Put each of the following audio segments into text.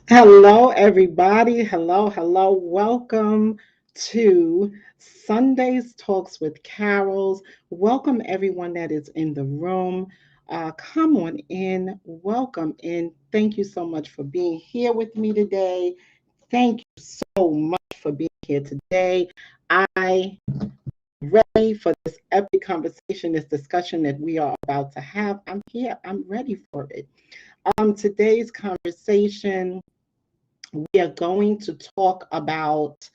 Hello, everybody. Hello, hello. Welcome to Sundays Talks with Carols. Welcome, everyone that is in the room. Come on in. Welcome in. Thank you so much for being here with me today. Thank you so much for being here today. I ready for this epic conversation, this discussion that we are about to have. I'm here. I'm ready for it. Today's conversation we are going to talk about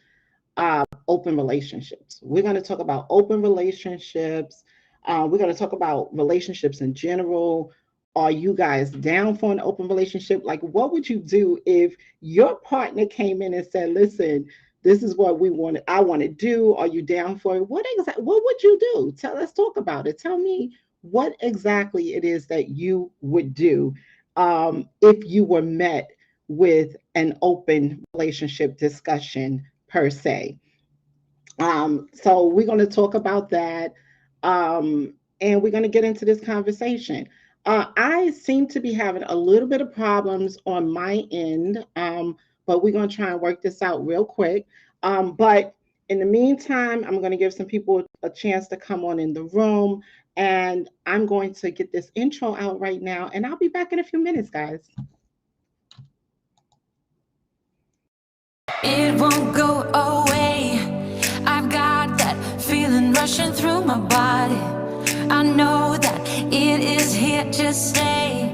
open relationships. We're going to talk about open relationships. We're going to talk about relationships in general. Are you guys down for an open relationship? Like, what would you do if your partner came in and said, "Listen, this is what we want. I want to do. Are you down for it?" What would you do? Let's talk about it. Tell me what exactly it is that you would do if you were met with an open relationship discussion per se. So we're going to talk about that, and we're going to get into this conversation. I seem to be having a little bit of problems on my end, but we're going to try and work this out real quick. But in the meantime, I'm going to give some people a chance to come on in the room, and I'm going to get this intro out right now, and I'll be back in a few minutes, guys. It won't go away. I've got that feeling rushing through my body. I know that it is here to stay.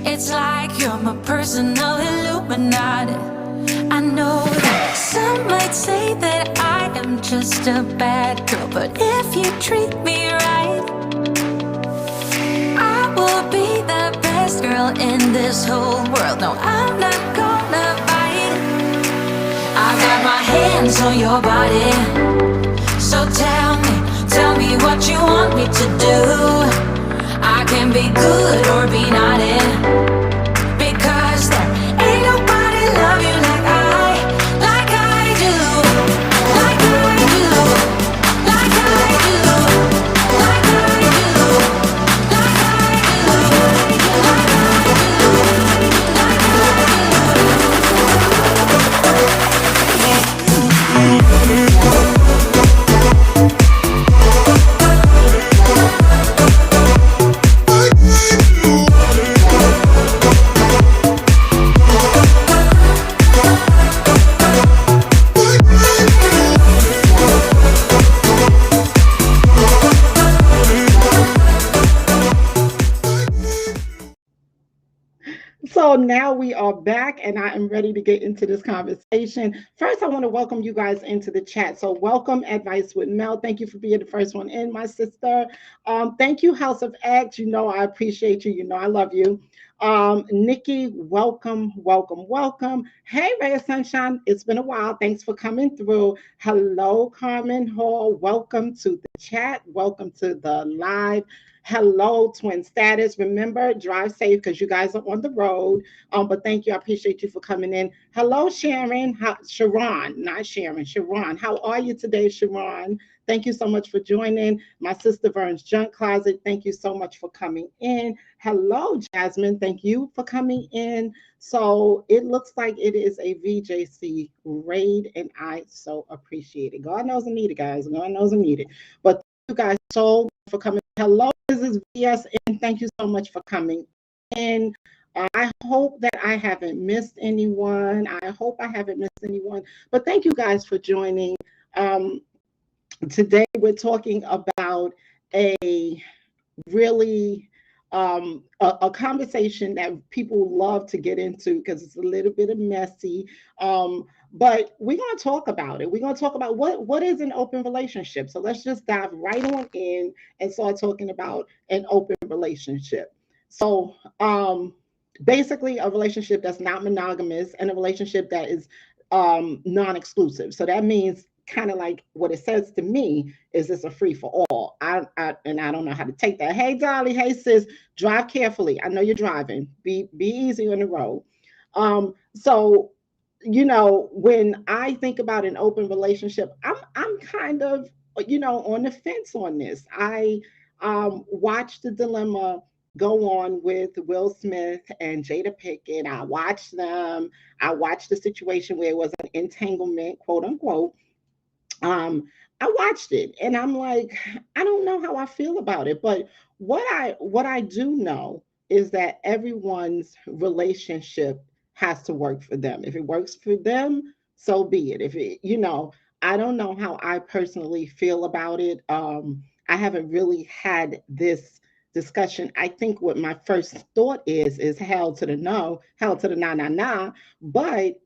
It's like you're my personal Illuminati. I know that some might say that I am just a bad girl, but if you treat me right, I will be the best girl in this whole world. No, I'm not gonna bite. I got my hands on your body, so tell me what you want me to do. I can be good or be naughty, because there ain't nobody love you like I do, like I do, like I do, like I do, like I do, like So now we are back, and I am ready to get into this conversation. First, I want to welcome you guys into the chat. So, welcome, Advice with Mel. Thank you for being the first one in, my sister. Thank you, House of X. You know I appreciate you. You know I love you. Nikki, welcome, welcome, welcome. Hey, Ray of Sunshine. It's been a while. Thanks for coming through. Hello, Carmen Hall. Welcome to the chat. Welcome to the live. Hello, Twin Status. Remember, drive safe because you guys are on the road. But thank you. I appreciate you for coming in. Hello, Sharon. Sharon, not Sharon. Sharon. How are you today, Sharon? Thank you so much for joining. My sister Vern's Junk Closet. Thank you so much for coming in. Hello, Jasmine. Thank you for coming in. So it looks like it is a VJC raid, and I so appreciate it. God knows I need it, guys. God knows I need it. But thank you guys so much for coming. Hello, this is VSN. Thank you so much for coming in. I hope that I haven't missed anyone. I hope I haven't missed anyone. But thank you guys for joining. Um, Today we're talking about a really a conversation that people love to get into because it's a little bit of messy. But we're going to talk about it. We're going to talk about what is an open relationship. So let's just dive right on in and start talking about an open relationship. So basically, a relationship that's not monogamous and a relationship that is non-exclusive. So that means kind of like what it says to me is it's a free for all. And I don't know how to take that. Hey, Dolly. Hey, sis. Drive carefully. I know you're driving. Be easy on the road. So when I think about an open relationship, I'm kind of on the fence on this. I watched The Dilemma go on with Will Smith and Jada Pickett. I watched them. I watched the situation where it was an entanglement, quote unquote. um I watched it and I'm like, I don't know how I feel about it, but what I do know is that everyone's relationship has to work for them. If it works for them, so be it. If it, I don't know how I personally feel about it. I haven't really had this discussion. I think what my first thought is hell to the no, hell to the nah nah nah, but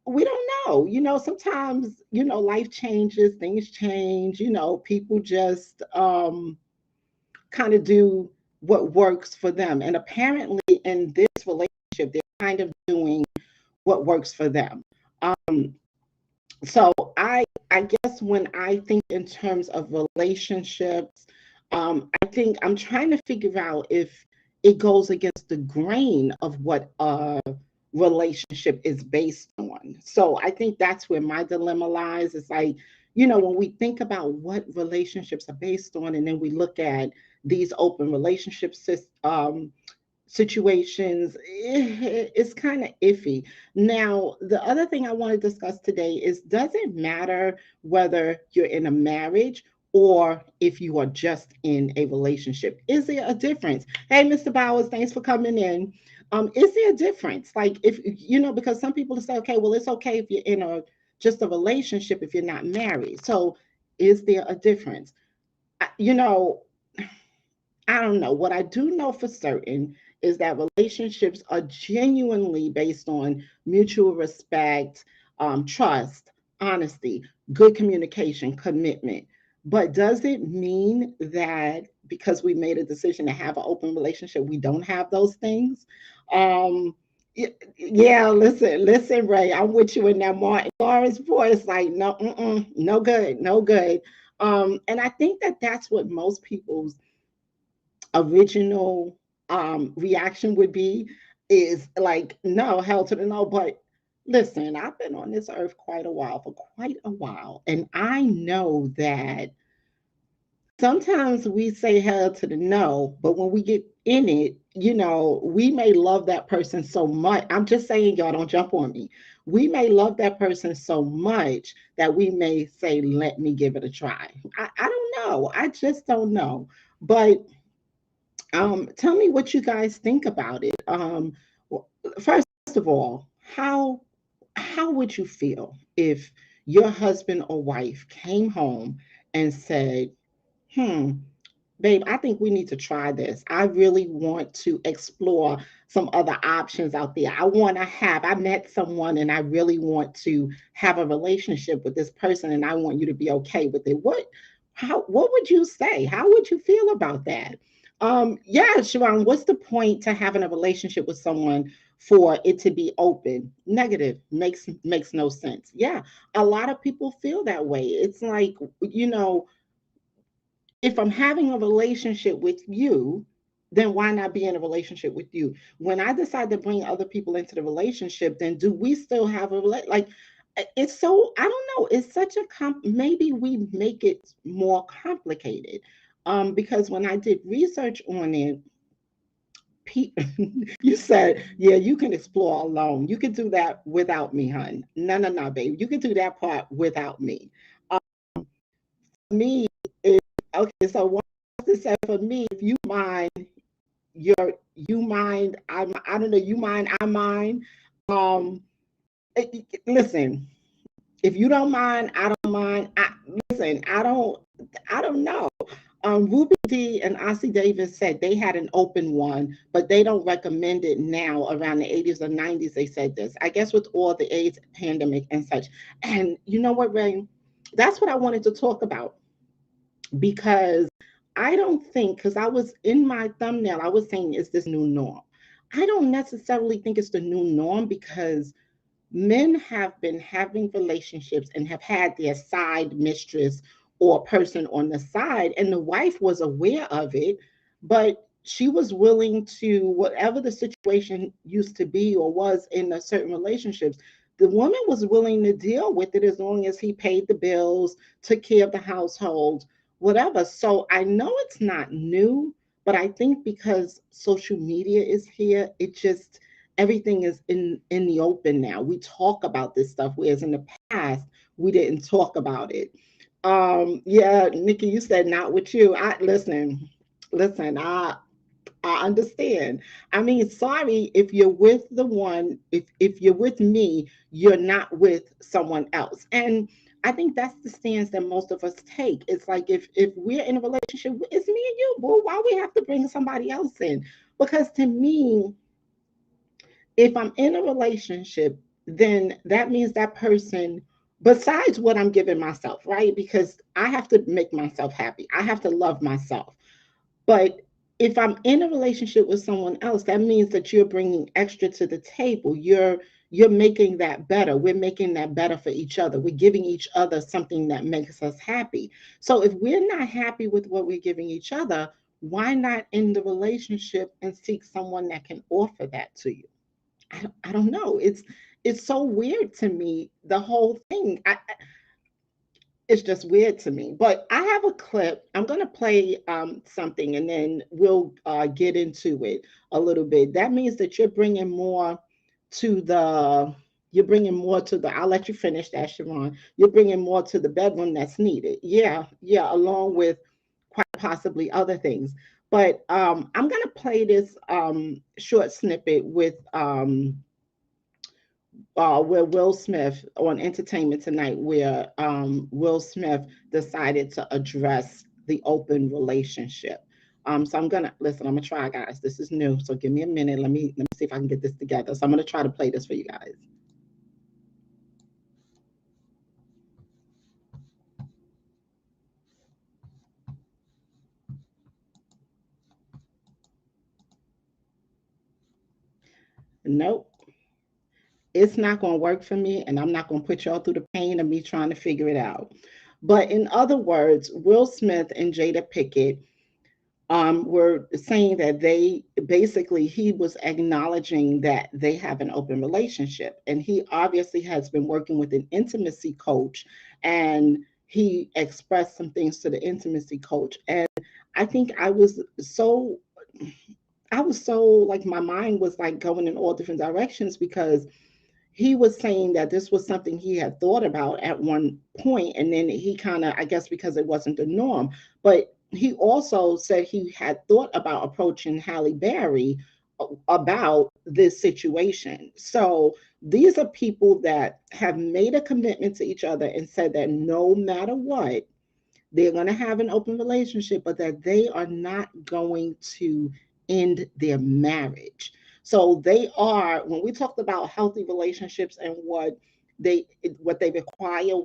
we don't know. Sometimes, life changes, things change, people just kind of do what works for them. And apparently in this relationship, they're kind of doing what works for them. Um, so I guess when I think in terms of relationships, I think I'm trying to figure out if it goes against the grain of what relationship is based on. So I think that's where my dilemma lies. It's like, when we think about what relationships are based on, and then we look at these open relationships, situations, it's kind of iffy. Now, the other thing I want to discuss today is, does it matter whether you're in a marriage or if you are just in a relationship? Is there a difference? Hey, Mr. Bowers, thanks for coming in. Is there a difference? Like, if because some people say, okay, well, it's okay if you're in a just a relationship if you're not married. So, is there a difference? I- You know, I don't know. What I do know for certain is that relationships are genuinely based on mutual respect, trust, honesty, good communication, commitment. But does it mean that because we made a decision to have an open relationship, we don't have those things? Um, yeah, listen, Ray, I'm with you in that Martin Lawrence voice. Like, no, no good, no good. And I think that that's what most people's original reaction would be, is like, no, hell to the no. But listen, I've been on this earth for quite a while, and I know that sometimes we say hell to the no, but when we get in it, we may love that person so much. I'm just saying, y'all, don't jump on me. We may love that person so much that we may say, let me give it a try. I don't know. I just don't know. But tell me what you guys think about it. First of all, how would you feel if your husband or wife came home and said, "Hmm, babe, I think we need to try this. I really want to explore some other options out there. I met someone and I really want to have a relationship with this person and I want you to be okay with it." What would you say? How would you feel about that? Yeah, Sharon, what's the point to having a relationship with someone for it to be open? Negative. Makes no sense. Yeah, a lot of people feel that way. It's like, if I'm having a relationship with you, then why not be in a relationship with you? When I decide to bring other people into the relationship, then do we still have like? It's so, I don't know. It's such a maybe we make it more complicated. Because when I did research on it, you said, yeah, you can explore alone. You can do that without me, hun. No, no, no, babe. You can do that part without me. Me, okay, so what to say for me, if you mind, you mind, I don't know, you mind, I mind. Um, listen, if you don't mind, I don't mind. Listen, I don't know. Ruby D and Ossie Davis said they had an open one, but they don't recommend it now. Around the 80s or 90s, they said this. I guess with all the AIDS pandemic and such. And you know what, Ray? That's what I wanted to talk about, because I don't think, because I was in my thumbnail, I was saying, is this new norm? I don't necessarily think it's the new norm, because men have been having relationships and have had their side mistress or person on the side, and the wife was aware of it, but she was willing to, whatever the situation used to be or was in a certain relationships, the woman was willing to deal with it as long as he paid the bills, took care of the household, whatever. So I know it's not new, But I think because social media is here, it just everything is in the open now. We talk about this stuff, whereas in the past we didn't talk about it. Yeah, Nikki, you said not with you. I listen, listen. I understand. I mean, sorry if you're with the one, if you're with me, you're not with someone else. And I think that's the stance that most of us take. It's like if we're in a relationship, it's me and you, boo. Why we have to bring somebody else in? Because to me, if I'm in a relationship, then that means that person, besides what I'm giving myself, right? Because I have to make myself happy. I have to love myself. But if I'm in a relationship with someone else, that means that you're bringing extra to the table. You're making that better. We're making that better for each other. We're giving each other something that makes us happy. So if we're not happy with what we're giving each other, why not end the relationship and seek someone that can offer that to you? I don't know. It's so weird to me. The whole thing. It's just weird to me. But I have a clip. I'm going to play something and then we'll get into it a little bit. That means that to the, you're bringing more to the, I'll let you finish that, Sharon. You're bringing more to the bedroom that's needed. Yeah, yeah, along with quite possibly other things. But I'm going to play this short snippet with where Will Smith on Entertainment Tonight, where Will Smith decided to address the open relationship. So I'm gonna listen. I'm gonna try, guys. This is new, so give me a minute. Let me see if I can get this together. So I'm gonna try to play this for you guys. Nope, it's not gonna work for me, and I'm not gonna put y'all through the pain of me trying to figure it out. But in other words, Will Smith and Jada Pickett were saying that they basically he was acknowledging that they have an open relationship, and he obviously has been working with an intimacy coach, and he expressed some things to the intimacy coach, and I think I was so like my mind was like going in all different directions because he was saying that this was something he had thought about at one point, and then he kind of, I guess, because it wasn't the norm. But he also said he had thought about approaching Halle Berry about this situation. So these are people that have made a commitment to each other and said that no matter what, they're going to have an open relationship, but that they are not going to end their marriage. So they are, when we talked about healthy relationships and they what they require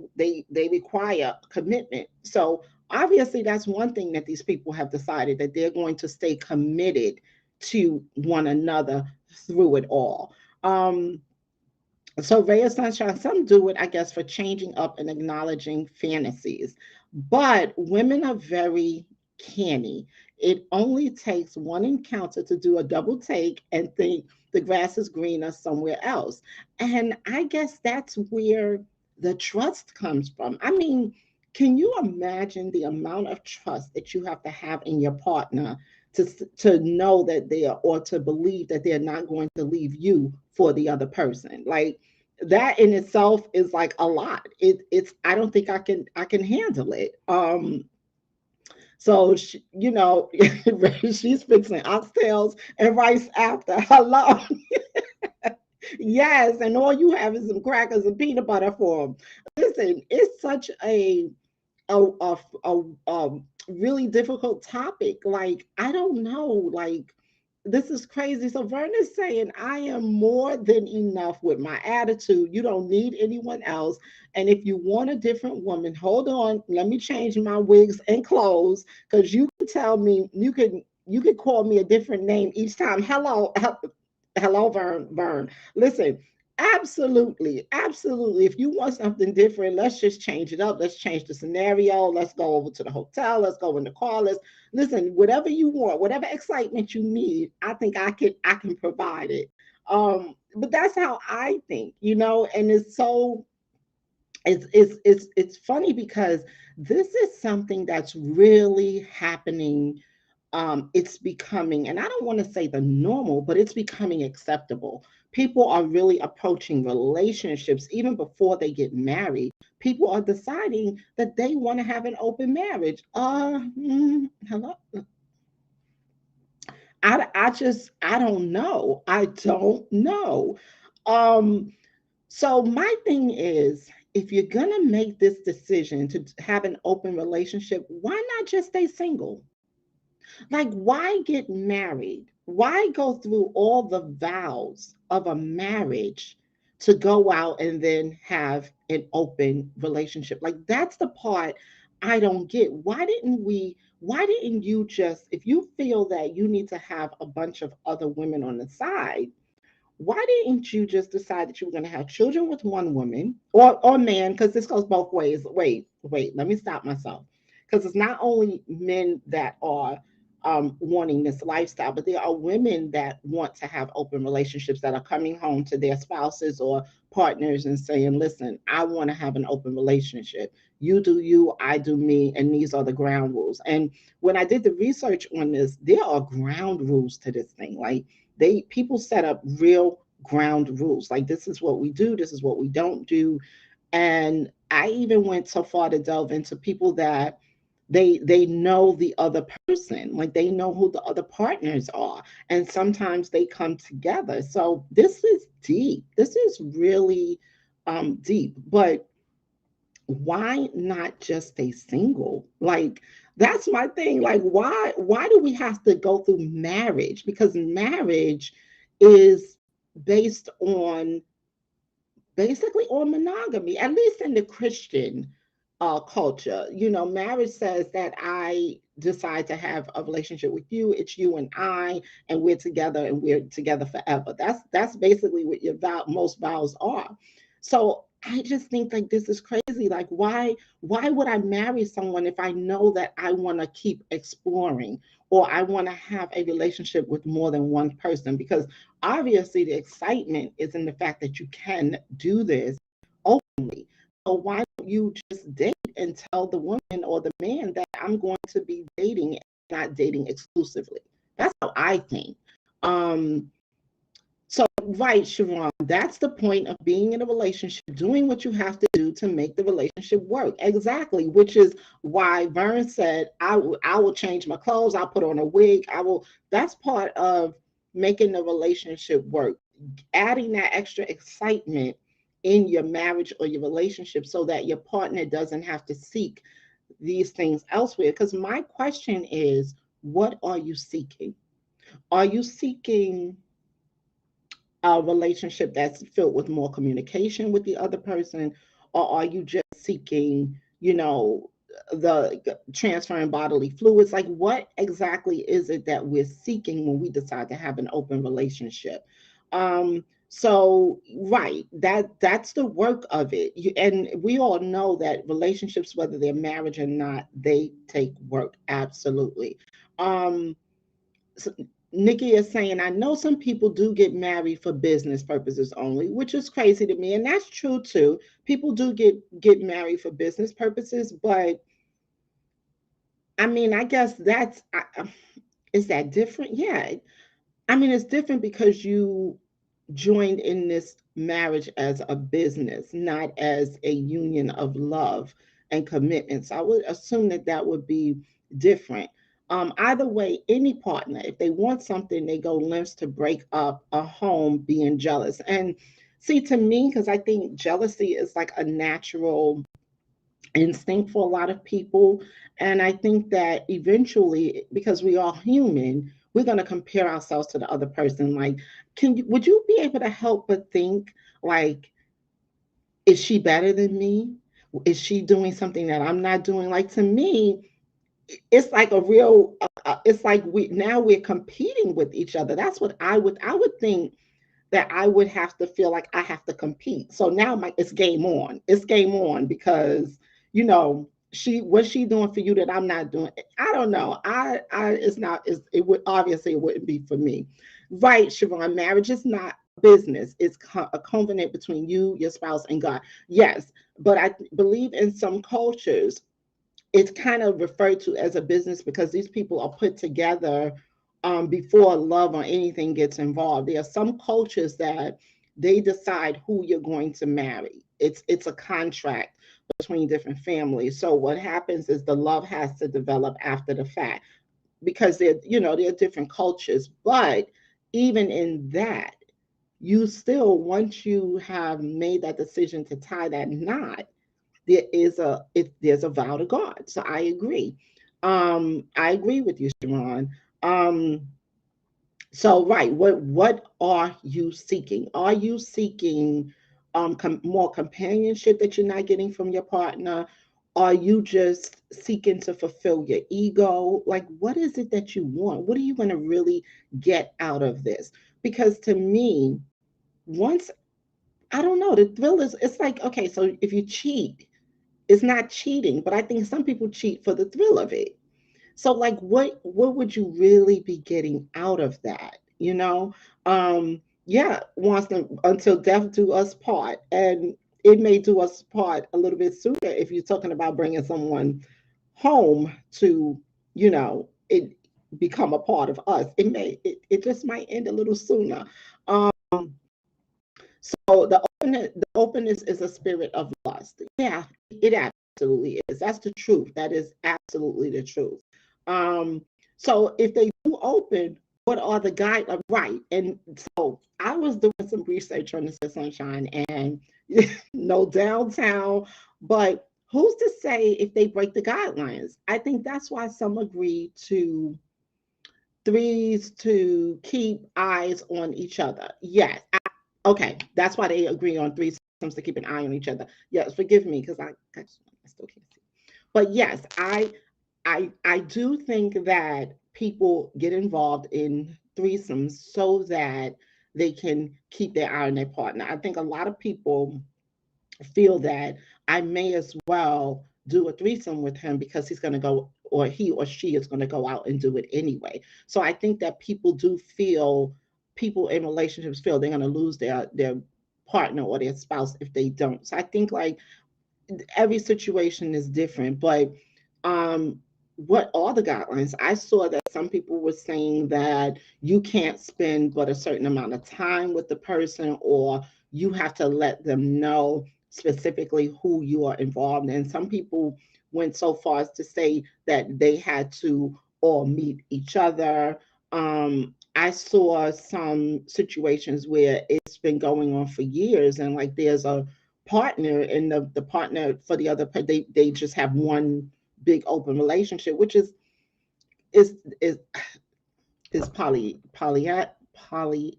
commitment. So obviously that's one thing that these people have decided, that they're going to stay committed to one another through it all. So Ray of Sunshine, some do it, I guess, for changing up and acknowledging fantasies. But women are very canny. It only takes one encounter to do a double take and think the grass is greener somewhere else. And I guess that's where the trust comes from. I mean, can you imagine the amount of trust that you have to have in your partner to know that they are, or to believe that they're not going to leave you for the other person? Like that in itself is like a lot. It's I don't think I can handle it. So she's fixing oxtails and rice after. Hello. Yes, and all you have is some crackers and peanut butter for them. Listen, it's such a really difficult topic. Like, I don't know. Like, this is crazy. So Verna's saying, I am more than enough with my attitude. You don't need anyone else. And if you want a different woman, hold on. Let me change my wigs and clothes. Because you can tell me, you can call me a different name each time. Hello, Vern. Listen, absolutely, absolutely. If you want something different, let's just change it up. Let's change the scenario. Let's go over to the hotel. Let's go in the car. Let's listen. Whatever you want, whatever excitement you need, I think I can provide it. But that's how I think, and it's funny because this is something that's really happening it's becoming, and I don't want to say the normal, but it's becoming acceptable. People are really approaching relationships even before they get married. People are deciding that they want to have an open marriage. Hello. I don't know. I don't know. Um, so my thing is, if you're gonna make this decision to have an open relationship, why not just stay single? Like, why get married? Why go through all the vows of a marriage to go out and then have an open relationship? Like, that's the part I don't get. Why didn't you just, if you feel that you need to have a bunch of other women on the side, why didn't you just decide that you were going to have children with one woman or man? Because this goes both ways. Wait, let me stop myself. Because it's not only men that are wanting this lifestyle, but there are women that want to have open relationships that are coming home to their spouses or partners and saying, listen, I want to have an open relationship. You do you, I do me, and these are the ground rules. And when I did the research on this, there are ground rules to this thing. Like, they people set up real ground rules, like this is what we do, this is what we don't do. And I even went so far to delve into people that they know the other person, like they know who the other partners are, and sometimes they come together. So this is deep, this is really deep. But why not just stay single? Like, that's my thing. Like, why do we have to go through marriage? Because marriage is based on, basically, on monogamy, at least in the Christian culture. You know, marriage says that I decide to have a relationship with you, it's you and we're together and we're together forever. That's basically what your most vows are. So I just think like this is crazy. Like, why would I marry someone if I know that I want to keep exploring, or I want to have a relationship with more than one person? Because obviously the excitement is in the fact that you can do this openly. So why don't you just date and tell the woman or the man that I'm going to be dating and not dating exclusively? That's how I think. Um, so, right, Siobhan, that's the point of being in a relationship, doing what you have to do to make the relationship work. Exactly, which is why Vern said, I will change my clothes, I'll put on a wig, I will. That's part of making the relationship work, adding that extra excitement in your marriage or your relationship so that your partner doesn't have to seek these things elsewhere. Because my question is, what are you seeking? Are you seeking a relationship that's filled with more communication with the other person, or are you just seeking, the transferring bodily fluids? Like, what exactly is it that we're seeking when we decide to have an open relationship? So right, that's the work of it. And we all know that relationships, whether they're marriage or not, they take work, absolutely. um so Nikki is saying, I know some people do get married for business purposes only, which is crazy to me. And that's true too. People do get married for business purposes, but I mean, I guess is that different? Yeah. I mean, it's different because you joined in this marriage as a business, not as a union of love and commitment. So I would assume that that would be different. Either way, any partner, if they want something, they go lengths to break up a home being jealous. And see, to me, because I think jealousy is like a natural instinct for a lot of people. And I think that eventually, because we are human, we're going to compare ourselves to the other person. Like, would you be able to help but think, like, is she better than me? Is she doing something that I'm not doing? Like, to me, it's like a real, it's like we're competing with each other. That's what I would think, that I would have to feel like I have to compete. So now it's game on. It's game on because what's she doing for you that I'm not doing? I don't know. I it's not. It would obviously it wouldn't be for me, right, Siobhan? Marriage is not business. It's a covenant between you, your spouse, and God. Yes, but I believe in some cultures it's kind of referred to as a business because these people are put together before love or anything gets involved. There are some cultures that they decide who you're going to marry. It's a contract between different families. So what happens is the love has to develop after the fact because they're different cultures. But even in that, you still, once you have made that decision to tie that knot, there's a vow to God. So I agree with you, Sharon. Um, so right, what are you seeking? Are you seeking more companionship that you're not getting from your partner? Are you just seeking to fulfill your ego? Like, what is it that you want? What are you going to really get out of this? Because to me, once I don't know, the thrill is, it's like, okay, so if you cheat, it's not cheating, but I think some people cheat for the thrill of it. So like what would you really be getting out of that? Yeah, wants to until death do us part. And it may do us part a little bit sooner if you're talking about bringing someone home to, it become a part of us. It just might end a little sooner. Um, so the openness is a spirit of lust. Yeah, it absolutely is. That's the truth. That is absolutely the truth. Um, so if they do open, what are the guide right? And so I was doing some research on this sunshine and no downtown, but who's to say if they break the guidelines? I think that's why some agree to threes to keep eyes on each other. Yes. Okay, that's why they agree on threesomes to keep an eye on each other. Yes, forgive me because I still can't see. But yes, I do think that people get involved in threesomes so that they can keep their eye on their partner. I think a lot of people feel that I may as well do a threesome with him because he's going to go, or he or she is going to go out and do it anyway. So I think that people in relationships feel they're going to lose their partner or their spouse if they don't. So I think like every situation is different, but um, what are the guidelines? I saw that some people were saying that you can't spend but a certain amount of time with the person, or you have to let them know specifically who you are involved in. Some people went so far as to say that they had to all meet each other. I saw some situations where it's been going on for years, and like there's a partner and the partner for the other they just have one big open relationship, which is is is poly polygamous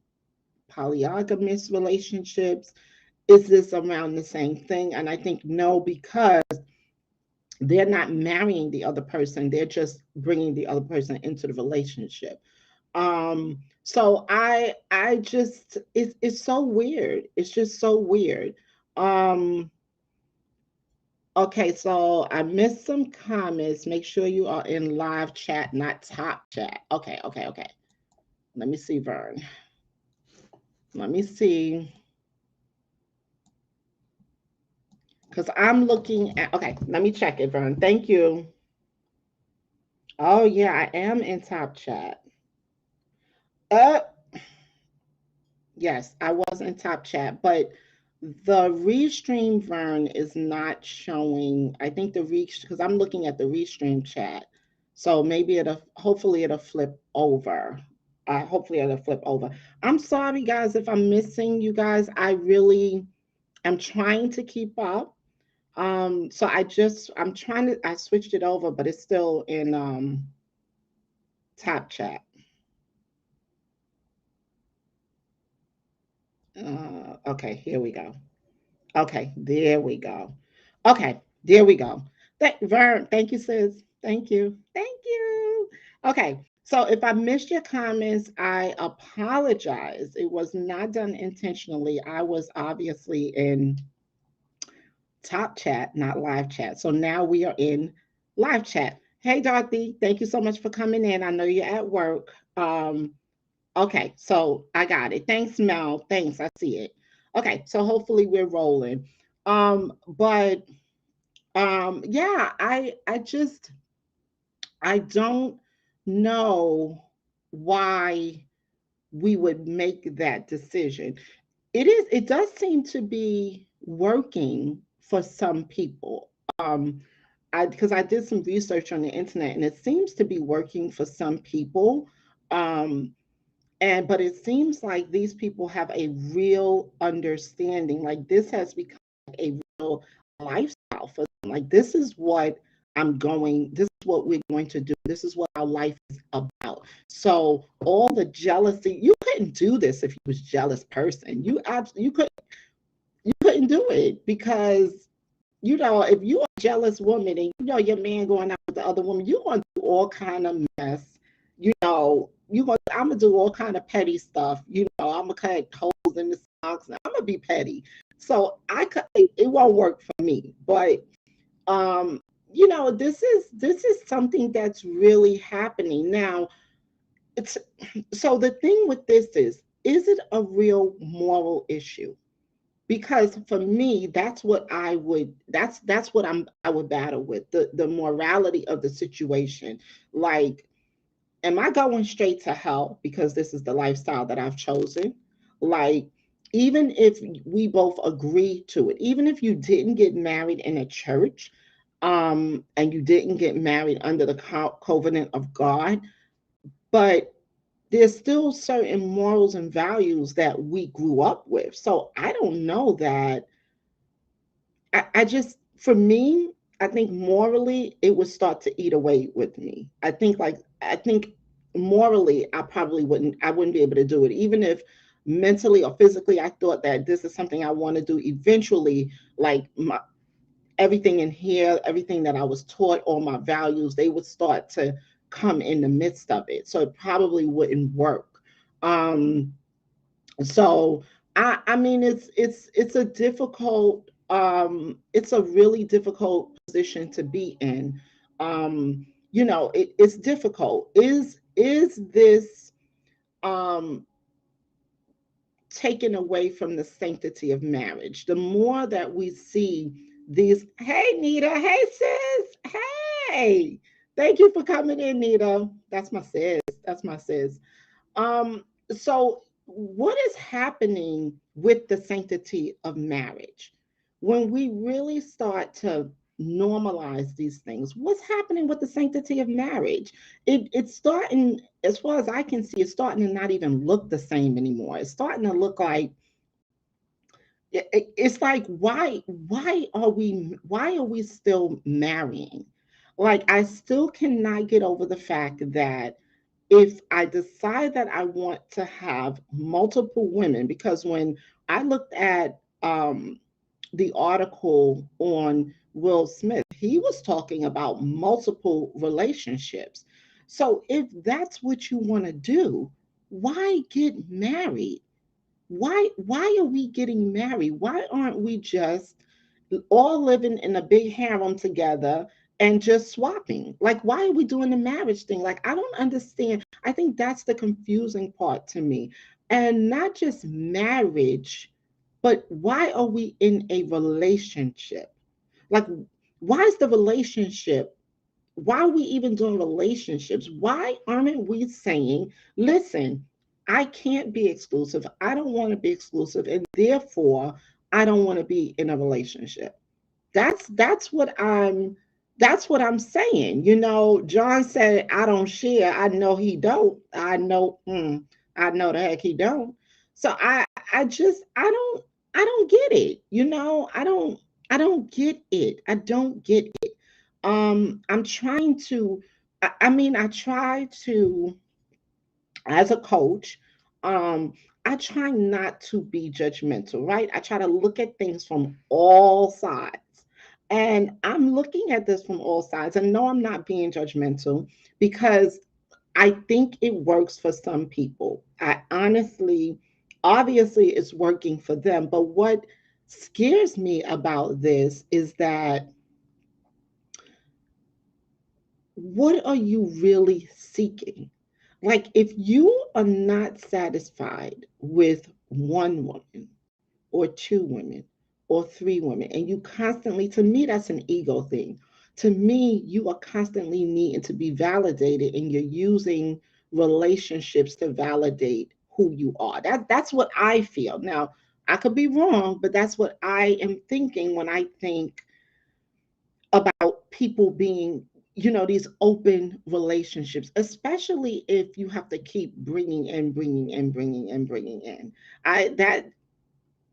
relationships. Is this around the same thing? And I think no, because they're not marrying the other person, they're just bringing the other person into the relationship. So I just it's so weird, it's just so weird. um Okay, so I missed some comments. Make sure you are in live chat, not top chat. Okay, okay, okay. Let me see, Vern. Let me see. Because I'm looking at, okay, let me check it, Vern. Thank you. Oh, yeah, I am in top chat. Uh, yes, I was in top chat, but the restream, Vern, is not showing. I think because I'm looking at the restream chat. So maybe hopefully it'll flip over. Hopefully it'll flip over. I'm sorry, guys, if I'm missing you guys. I really am trying to keep up. So I switched it over, but it's still in top chat. Okay, here we go. Okay, there we go. Okay, there we go. Vern, thank you, sis. Thank you. Thank you. Okay, so if I missed your comments, I apologize. It was not done intentionally. I was obviously in top chat, not live chat. So now we are in live chat. Hey, Dorothy, thank you so much for coming in. I know you're at work. Okay, so I got it. Thanks, Mel. Thanks, I see it. Okay, so hopefully we're rolling. But Yeah, I just I don't know why we would make that decision. It does seem to be working for some people. I because I did some research on the internet and it seems to be working for some people. Um, and but it seems like these people have a real understanding. Like this has become a real lifestyle for them. Like this is what we're going to do. This is what our life is about. So all the jealousy, you couldn't do this if you was a jealous person. You couldn't do it because if you're a jealous woman and your man going out with the other woman, you're gonna do all kind of mess. I'm gonna do all kind of petty stuff. I'm gonna cut holes in the socks. I'm gonna be petty. So it won't work for me. But this is something that's really happening now. It's so the thing with this is it a real moral issue? Because for me that's what I would battle with the morality of the situation. Like, am I going straight to hell because this is the lifestyle that I've chosen? Like, even if we both agree to it, even if you didn't get married in a church, and you didn't get married under the covenant of God, but there's still certain morals and values that we grew up with. So I don't know that I just, for me, I think morally it would start to eat away with me. I think morally I wouldn't be able to do it. Even if mentally or physically I thought that this is something I want to do eventually, like everything in here, everything that I was taught, all my values, they would start to come in the midst of it. So it probably wouldn't work. Um, so I mean it's a difficult it's a really difficult position to be in. It's difficult. Is this um taken away from the sanctity of marriage? The more that we see these, hey Nita, hey sis, hey, thank you for coming in, Nita. That's my sis. That's my sis. So what is happening with the sanctity of marriage? When we really start to normalize these things, what's happening with the sanctity of marriage? It's starting, as far as I can see, it's starting to not even look the same anymore. It's starting to look like it's like why are we still marrying? Like I still cannot get over the fact that if I decide that I want to have multiple women, because when I looked at the article on Will Smith, he was talking about multiple relationships. So if that's what you want to do, why get married? Why are we getting married? Why aren't we just all living in a big harem together and just swapping? Like, why are we doing the marriage thing? Like, I don't understand. I think that's the confusing part to me. And not just marriage, but why are we in a relationship? Like, why is the relationship? Why are we even doing relationships? Why aren't we saying, listen, I can't be exclusive. I don't want to be exclusive. And therefore, I don't want to be in a relationship. That's what I'm saying. John said, I don't share. I know he don't. I know the heck he don't. So I don't get it. I don't get it. I don't get it. I'm trying to I mean I try to, as a coach, I try not to be judgmental, right? I try to look at things from all sides. And I'm looking at this from all sides. And no, I'm not being judgmental because I think it works for some people. I honestly, obviously, it's working for them. But what scares me about this is that what are you really seeking? Like, if you are not satisfied with one woman or two women, or three women, and you constantly, to me, that's an ego thing. To me, you are constantly needing to be validated, and you're using relationships to validate who you are. That's what I feel. Now, I could be wrong, but that's what I am thinking when I think about people being, these open relationships, especially if you have to keep bringing in, bringing in, bringing in, bringing in. I that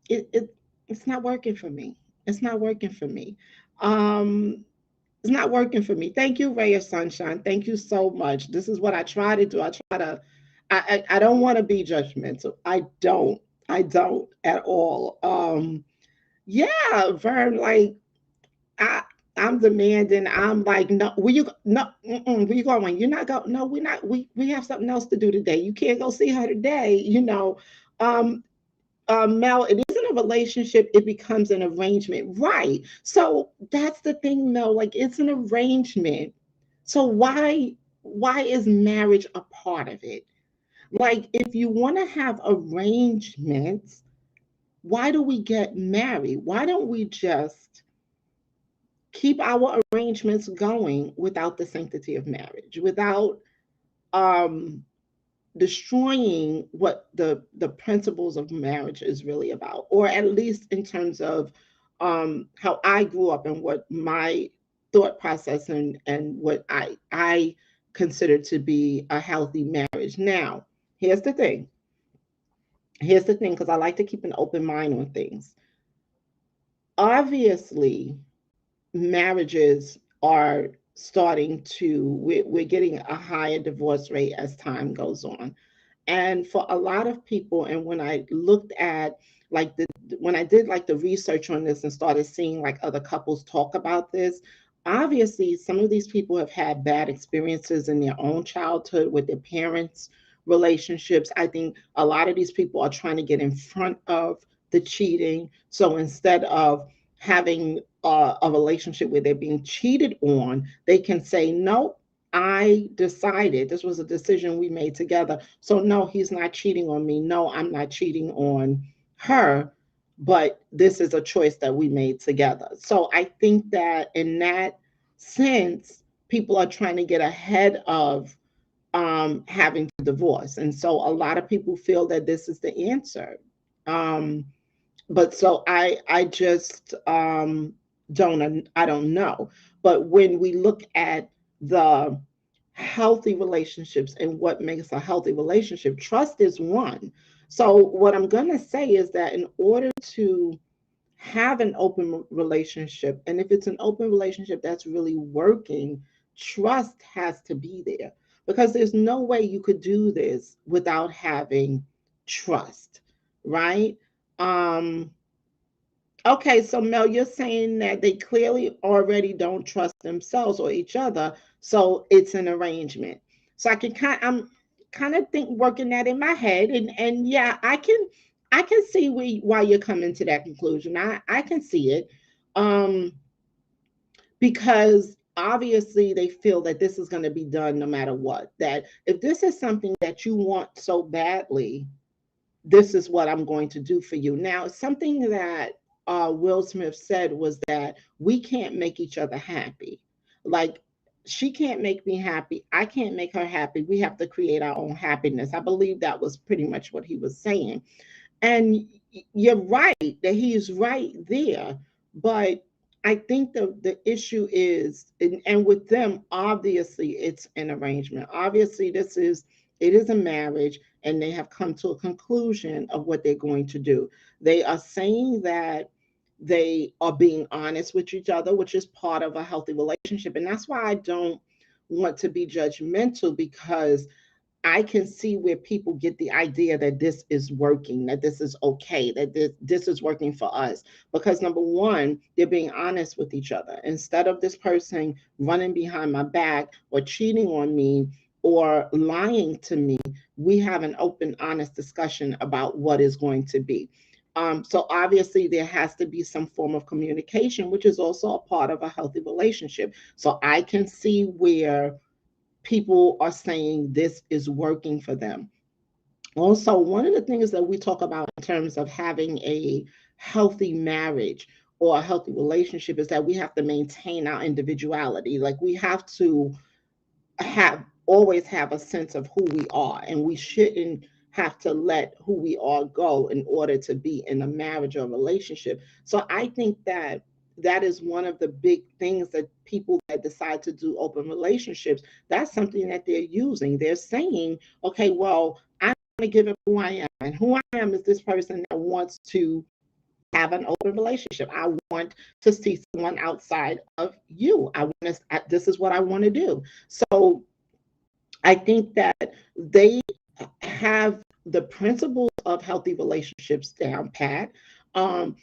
it, it it's not working for me. It's not working for me. Um, it's not working for me. Thank you, Ray of Sunshine. Thank you so much. This is what I try to do. I try to. I don't want to be judgmental. I don't. I don't at all. Yeah, Vern. Like I. I'm demanding. I'm like, no. Where you no? Where you going? You're not going. No, we're not. We have something else to do today. You can't go see her today. Um, Mel, it isn't a relationship, it becomes an arrangement. Right. So that's the thing, Mel. Like it's an arrangement. So why is marriage a part of it? Like if you want to have arrangements, why do we get married? Why don't we just keep our arrangements going without the sanctity of marriage, without um destroying what the principles of marriage is really about, or at least in terms of how I grew up and what my thought process and what I consider to be a healthy marriage. Now, here's the thing. Here's the thing, because I like to keep an open mind on things. Obviously, marriages are starting to, we're getting a higher divorce rate as time goes on. And for a lot of people, and when I looked at like when I did like the research on this and started seeing like other couples talk about this, obviously some of these people have had bad experiences in their own childhood with their parents' relationships. I think a lot of these people are trying to get in front of the cheating. So instead of having a relationship where they're being cheated on, they can say, nope, I decided this was a decision we made together. So, no, he's not cheating on me. No, I'm not cheating on her. But this is a choice that we made together. So, I think that in that sense, people are trying to get ahead of having to divorce. And so, a lot of people feel that this is the answer. Um, but so I just don't know. But when we look at the healthy relationships and what makes a healthy relationship, trust is one. So what I'm going to say is that in order to have an open relationship, and if it's an open relationship that's really working, trust has to be there, because there's no way you could do this without having trust, right? um Okay, so Mel, you're saying that they clearly already don't trust themselves or each other, so it's an arrangement. So I'm kind of think working that in my head, and yeah, I can see why you're coming to that conclusion. I can see it, um, because obviously they feel that this is going to be done no matter what. That if this is something that you want so badly, this is what I'm going to do for you. Now, something that Will Smith said was that we can't make each other happy. Like, she can't make me happy. I can't make her happy. We have to create our own happiness. I believe that was pretty much what he was saying. And you're right that he is right there. But I think the issue is, and with them, obviously it's an arrangement. Obviously, it is a marriage, and they have come to a conclusion of what they're going to do. They are saying that they are being honest with each other, which is part of a healthy relationship. And that's why I don't want to be judgmental, because I can see where people get the idea that this is working, that this is okay, that this is working for us. Because number one, they're being honest with each other. Instead of this person running behind my back or cheating on me or lying to me, we have an open, honest discussion about what is going to be. So obviously there has to be some form of communication, which is also a part of a healthy relationship. So I can see where people are saying this is working for them. Also, one of the things that we talk about in terms of having a healthy marriage or a healthy relationship is that we have to maintain our individuality. Like we have to have always have a sense of who we are, and we shouldn't have to let who we are go in order to be in a marriage or relationship. So I think that that is one of the big things that people that decide to do open relationships, that's something that they're using. They're saying, okay, well, I'm going to give up who I am, and who I am is this person that wants to have an open relationship. I want to see someone outside of you. I want to, this is what I want to do. So I think that they have the principles of healthy relationships down pat. Um,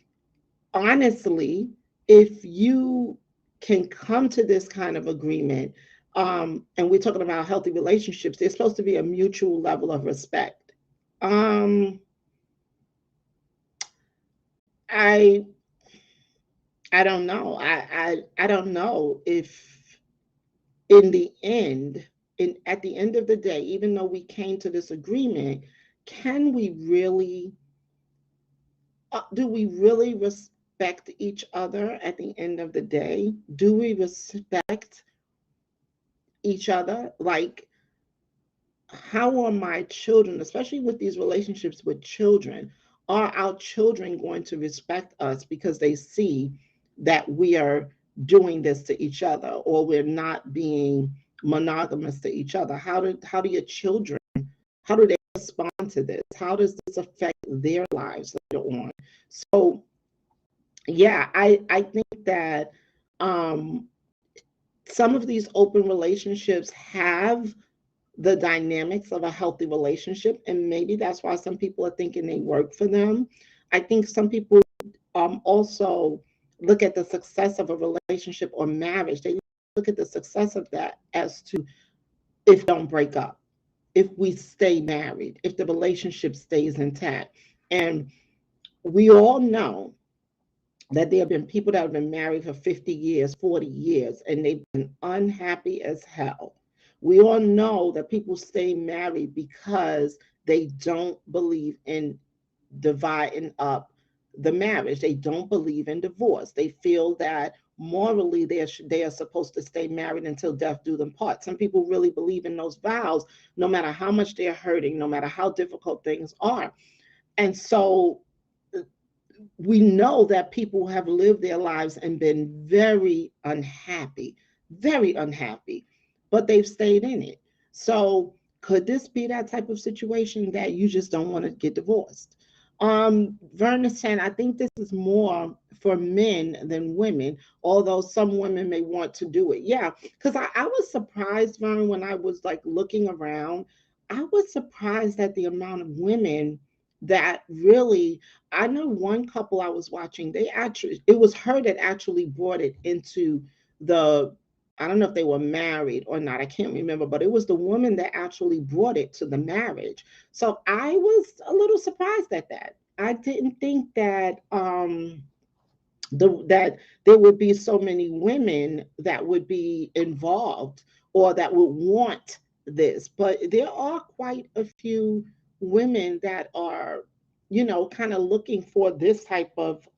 Honestly, if you can come to this kind of agreement, and we're talking about healthy relationships, there's supposed to be a mutual level of respect. Um, I I don't know. I don't know if in the end, in at the end of the day, even though we came to this agreement, can we really do we really respect each other at the end of the day? Do we respect each other? Like, how are my children, especially with these relationships with children, are our children going to respect us because they see that we are doing this to each other, or we're not being monogamous to each other? How do your children, how do they respond to this? How does this affect their lives later on? So yeah, I think that um some of these open relationships have the dynamics of a healthy relationship, and maybe that's why some people are thinking they work for them. I think some people also look at the success of a relationship or marriage. They look at the success of that as to if don't break up, if we stay married, if the relationship stays intact. And we all know that there have been people that have been married for 50 years, 40 years, and they've been unhappy as hell. We all know that people stay married because they don't believe in dividing up the marriage. They don't believe in divorce. They feel that morally they are supposed to stay married until death do them part. Some people really believe in those vows, no matter how much they're hurting, no matter how difficult things are. And so we know that people have lived their lives and been very unhappy, but they've stayed in it. So, could this be that type of situation that you just don't want to get divorced? Verna said, I think this is more for men than women, although some women may want to do it. Yeah, because I was surprised, Vern, when I was like looking around. I was surprised at the amount of women that really, I know one couple I was watching, they actually, it was her that actually brought it into the, I don't know if they were married or not, I can't remember, but it was the woman that actually brought it to the marriage. So I was a little surprised at that. I didn't think that that there would be so many women that would be involved or that would want this, but there are quite a few women that are, you know, kind of looking for this type of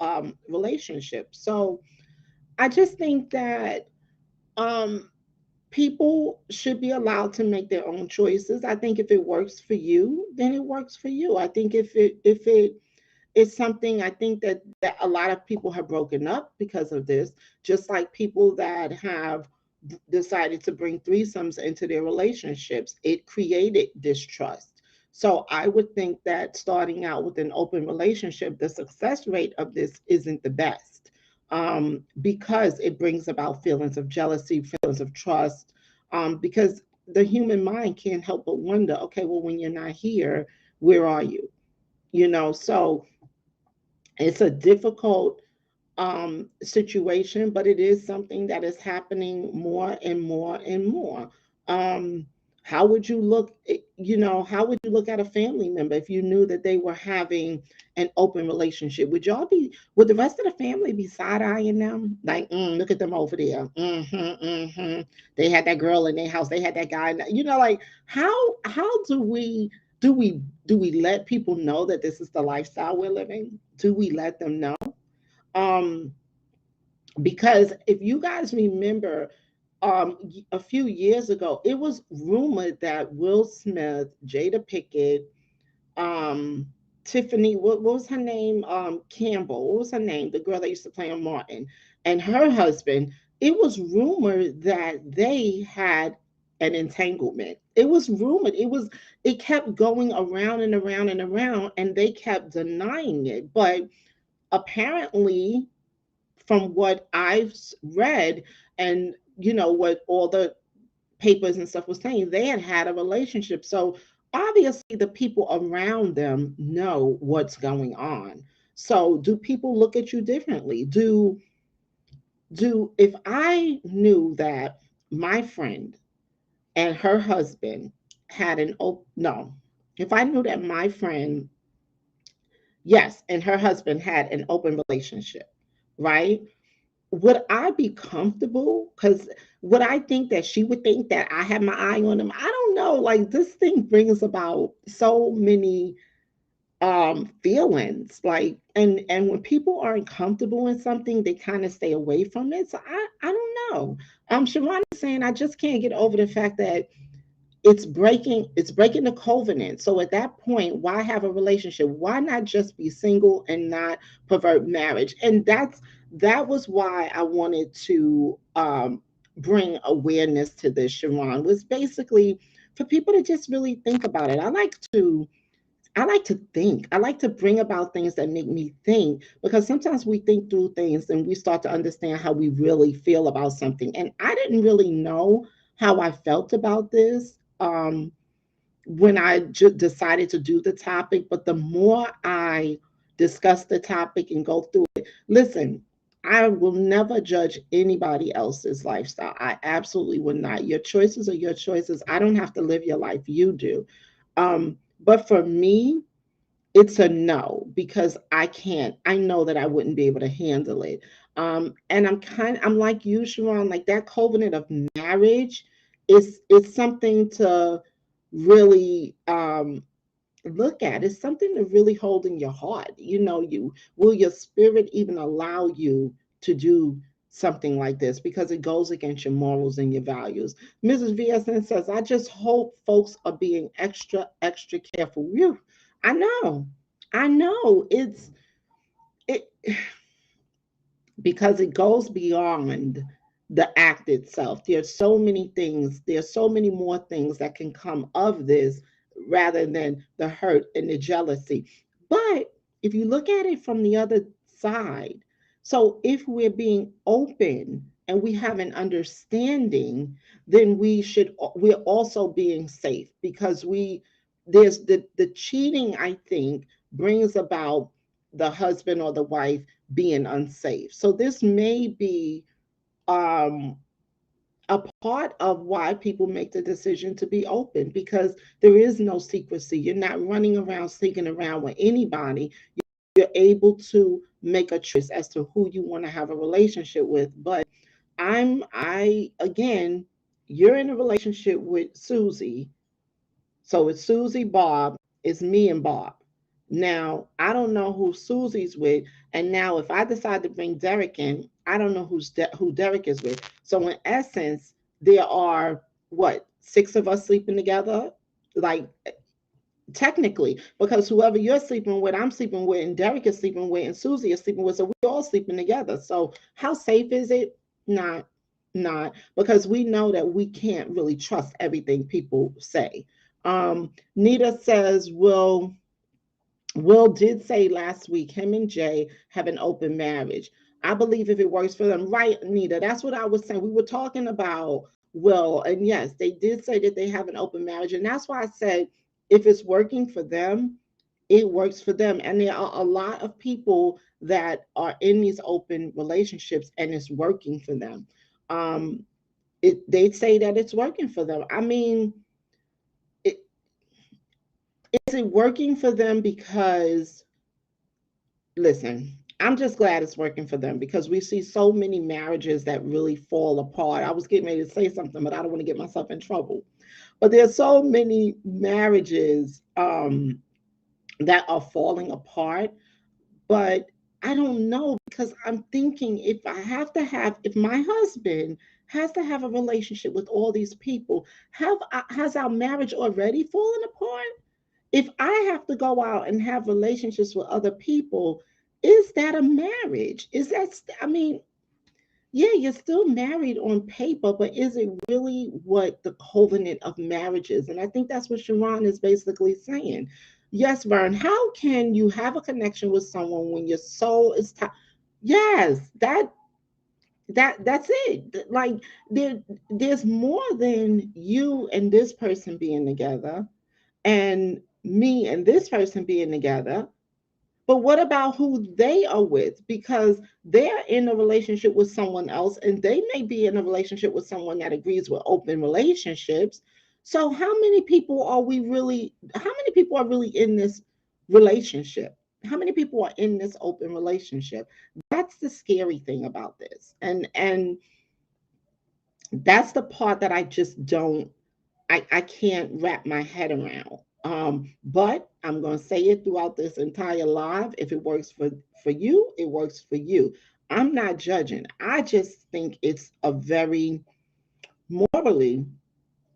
relationship. So I just think that um people should be allowed to make their own choices. I think if it works for you, then it works for you. I think if it it's something, I think that a lot of people have broken up because of this, just like people that have decided to bring threesomes into their relationships. It created distrust. So I would think that starting out with an open relationship, the success rate of this isn't the best, because it brings about feelings of jealousy, feelings of trust, because the human mind can't help but wonder, okay, well, when you're not here, where are you? You know, so it's a difficult situation, but it is something that is happening more and more and more. Um, how would you look, you know, how would you look at a family member if you knew that they were having an open relationship? Would the rest of the family be side eyeing them? Like, look at them over there. They had that girl in their house. They had that guy. You know, like how do we let people know that this is the lifestyle we're living? Do we let them know? Um, because if you guys remember, a few years ago, it was rumored that Will Smith, Jada Pickett, um, Tiffany, what was her name? Campbell, what was her name? The girl that used to play on Martin, and her husband. It was rumored that they had an entanglement. It was rumored. It kept going around and around and around, and they kept denying it. But apparently, from what I've read, and what all the papers and stuff was saying, they had had a relationship. So obviously the people around them know what's going on. So do people look at you differently? Do if I knew that my friend and her husband had an open no, if I knew that my friend, yes, and her husband had an open relationship, right? Would I be comfortable? Because would I think that she would think that I had my eye on him? I don't know. Like, this thing brings about so many feelings. Like, and when people aren't comfortable in something, they kind of stay away from it. So I don't know. Sharon is saying I just can't get over the fact that it's breaking the covenant. So at that point, why have a relationship? Why not just be single and not pervert marriage? And that was why I wanted to bring awareness to this, Sharon, was basically for people to just really think about it. I like to think. I like to bring about things that make me think, because sometimes we think through things and we start to understand how we really feel about something. And I didn't really know how I felt about this when I decided to do the topic. But the more I discuss the topic and go through it, listen, I will never judge anybody else's lifestyle. I absolutely will not. Your choices are your choices. I don't have to live your life. You do. But for me, it's a no, because I can't. I know that I wouldn't be able to handle it. And I'm like you, Sharon, like that covenant of marriage is it's something to really look at. It's something to really hold in your heart. You will your spirit even allow you to do something like this, because it goes against your morals and your values. Mrs. VSN says, I just hope folks are being extra, extra careful. Whew. I know. I know. It because it goes beyond the act itself. There's so many things, there's so many more things that can come of this rather than the hurt and the jealousy. But if you look at it from the other side, so if we're being open and we have an understanding, then we're also being safe, because there's the cheating, I think, brings about the husband or the wife being unsafe. So this may be um, a part of why people make the decision to be open, because there is no secrecy. You're not running around sneaking around with anybody. You're able to make a choice as to who you want to have a relationship with. But I again, you're in a relationship with Susie, so it's Susie, Bob, it's me and Bob. Now, I don't know who Susie's with. And now, if I decide to bring Derek in, I don't know who Derek is with. So, in essence, there are what, six of us sleeping together? Like, technically, because whoever you're sleeping with, I'm sleeping with, and Derek is sleeping with, and Susie is sleeping with. So, we're all sleeping together. So, how safe is it? Not, not, because we know that we can't really trust everything people say. Nita says, Will did say last week him and Jay have an open marriage. I believe if it works for them, right, Nita? That's what I was saying. We were talking about Will, and yes, they did say that they have an open marriage, and that's why I said if it's working for them, it works for them. And there are a lot of people that are in these open relationships, and it's working for them. Um, they say that it's working for them. I mean, it, is it working for them because, listen, I'm just glad it's working for them, because we see so many marriages that really fall apart. I was getting ready to say something, but I don't want to get myself in trouble. But there's so many marriages that are falling apart But I don't know because I'm thinking if my husband has to have a relationship with all these people, has our marriage already fallen apart? If I have to go out and have relationships with other people, is that a marriage? I mean, yeah, you're still married on paper, but is it really what the covenant of marriage is? And I think that's what Sharon is basically saying. Yes, Vern, how can you have a connection with someone when your soul is tied? Yes, that's it. Like there's more than you and this person being together and me and this person being together. But what about who they are with? Because they're in a relationship with someone else and they may be in a relationship with someone that agrees with open relationships. So how many people are really in this relationship? How many people are in this open relationship? That's the scary thing about this. And that's the part that I just don't I can't wrap my head around. But I'm going to say it throughout this entire live. If it works for you, it works for you. I'm not judging. I just think it's a very morally,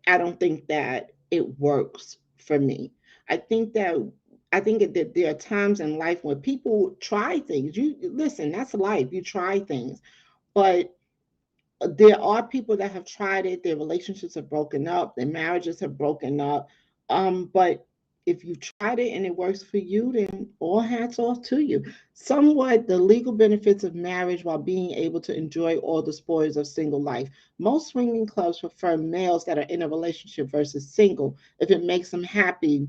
I don't think that it works for me. I think that that there are times in life when people try things. You listen, that's life. You try things, but there are people that have tried it, their relationships have broken up, their marriages have broken up. But if you tried it and it works for you, then all hats off to you. Somewhat the legal benefits of marriage while being able to enjoy all the spoils of single life. Most swinging clubs prefer males that are in a relationship versus single if it makes them happy.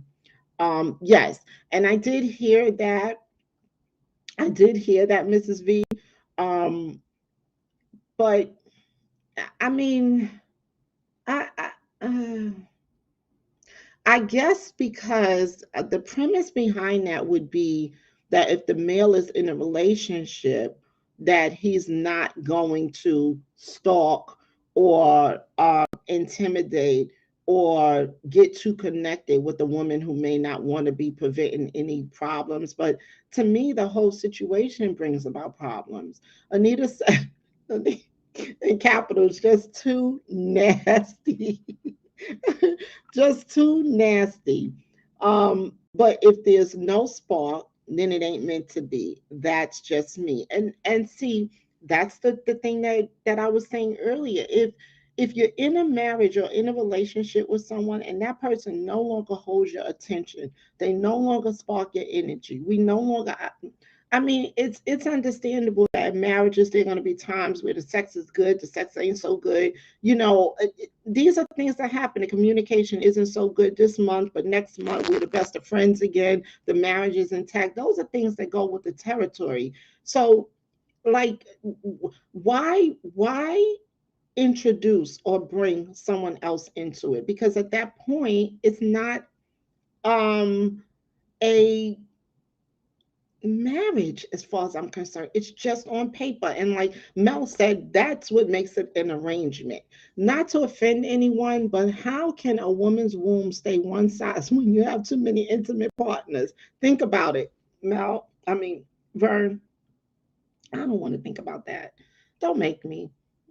Yes. And I did hear that, Mrs. V. Um, but I mean, I I guess because the premise behind that would be that if the male is in a relationship, that he's not going to stalk or intimidate or get too connected with a woman who may not want to be preventing any problems. But to me, the whole situation brings about problems. Anita said, in capitals, just too nasty. Just too nasty. But if there's no spark, then it ain't meant to be. That's just me. And see, that's the thing that I was saying earlier. If you're in a marriage or in a relationship with someone and that person no longer holds your attention, they no longer spark your energy. We no longer I mean, it's understandable that in marriages there are going to be times where the sex is good, the sex ain't so good. These are things that happen. The communication isn't so good this month, but next month we're the best of friends again. The marriage is intact. Those are things that go with the territory. So, like, why introduce or bring someone else into it? Because at that point, it's not um a marriage as far as I'm concerned. It's just on paper. And like Mel said, that's what makes it an arrangement. Not to offend anyone, but how can a woman's womb stay one size when you have too many intimate partners? Think about it, Mel. I mean, Vern, I don't want to think about that. Don't make me.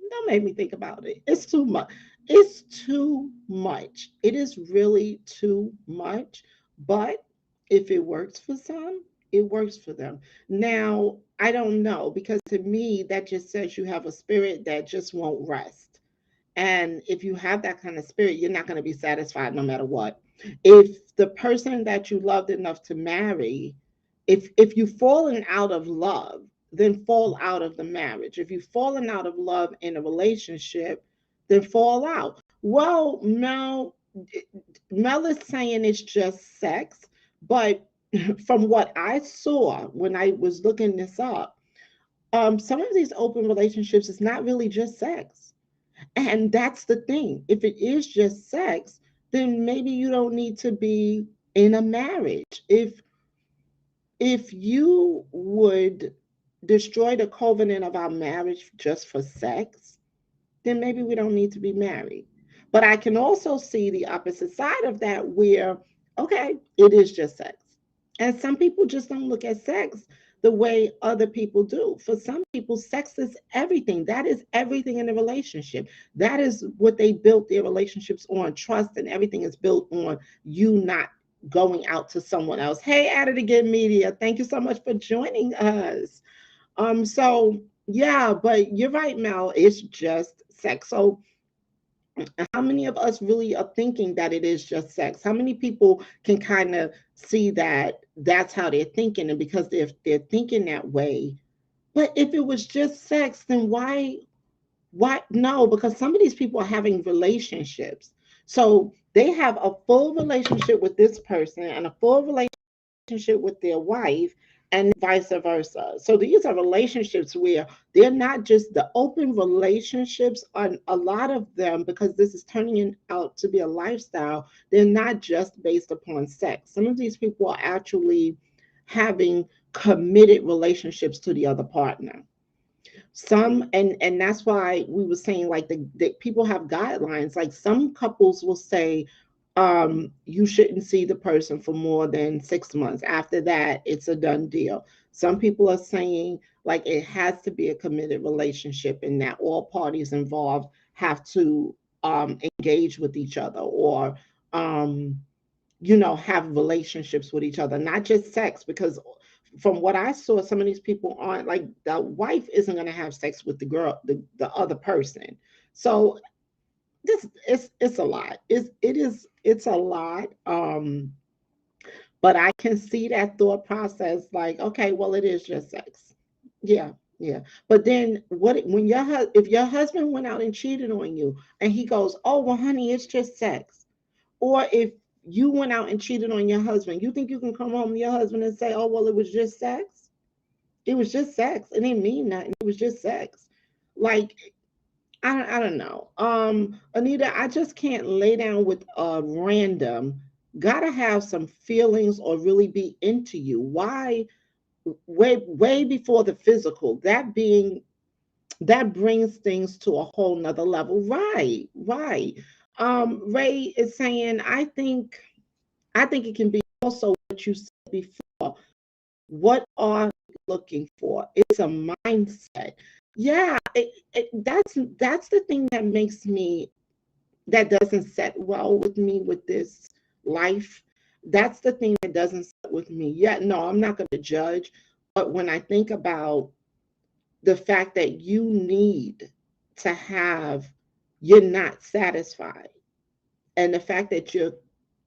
Don't make me think about it. It's too much. It's too much. It is really too much. But if it works for some, it works for them. Now, I don't know because to me, that just says you have a spirit that just won't rest. And if you have that kind of spirit, you're not going to be satisfied no matter what. If the person that you loved enough to marry, if you've fallen out of love, then fall out of the marriage. If you've fallen out of love in a relationship, then fall out. Well, Mel is saying it's just sex, but from what I saw when I was looking this up, some of these open relationships is not really just sex. And that's the thing. If it is just sex, then maybe you don't need to be in a marriage. If you would destroy the covenant of our marriage just for sex, then maybe we don't need to be married. But I can also see the opposite side of that where, okay, it is just sex. And some people just don't look at sex. the way other people do. For some people, sex is everything. That is everything in a relationship. That is what they built their relationships on. Trust and everything is built on you not going out to someone else. Hey, at it again, media. Thank you so much for joining us. So yeah, but you're right, Mel. It's just sex. So how many of us really are thinking that it is just sex? How many people can kind of see that that's how they're thinking, and because they're thinking that way? But if it was just sex, then why no? Because some of these people are having relationships, so they have a full relationship with this person and a full relationship with their wife, and vice versa. So these are relationships where they're not just the open relationships, on a lot of them, because this is turning out to be a lifestyle. They're not just based upon sex. Some of these people are actually having committed relationships to the other partner. Some, and that's why we were saying, like, the people have guidelines. Like, some couples will say, you shouldn't see the person for more than 6 months. After that, it's a done deal. Some people are saying, like, it has to be a committed relationship, and that all parties involved have to engage with each other, or um, have relationships with each other, not just sex. Because from what I saw, some of these people aren't, like, the wife isn't going to have sex with the girl, the other person. So this, it's a lot. It's a lot. But I can see that thought process, like, okay, well, it is just sex. Yeah, yeah. But then what, when if your husband went out and cheated on you, and he goes, oh, well, honey, it's just sex. Or if you went out and cheated on your husband, you think you can come home to your husband and say, oh, well, it was just sex? It was just sex. It didn't mean nothing. It was just sex. Like, I don't know. Anita, I just can't lay down with a random. Gotta have some feelings or really be into you. Why? Way before the physical. That brings things to a whole nother level. Right, right. Ray is saying, I think it can be also what you said before. What are you looking for? It's a mindset. Yeah, that's the thing that makes me, that doesn't set well with me with this life. That's the thing that doesn't set with me. Yeah, no, I'm not going to judge. But when I think about the fact that you need to have, you're not satisfied, and the fact that you're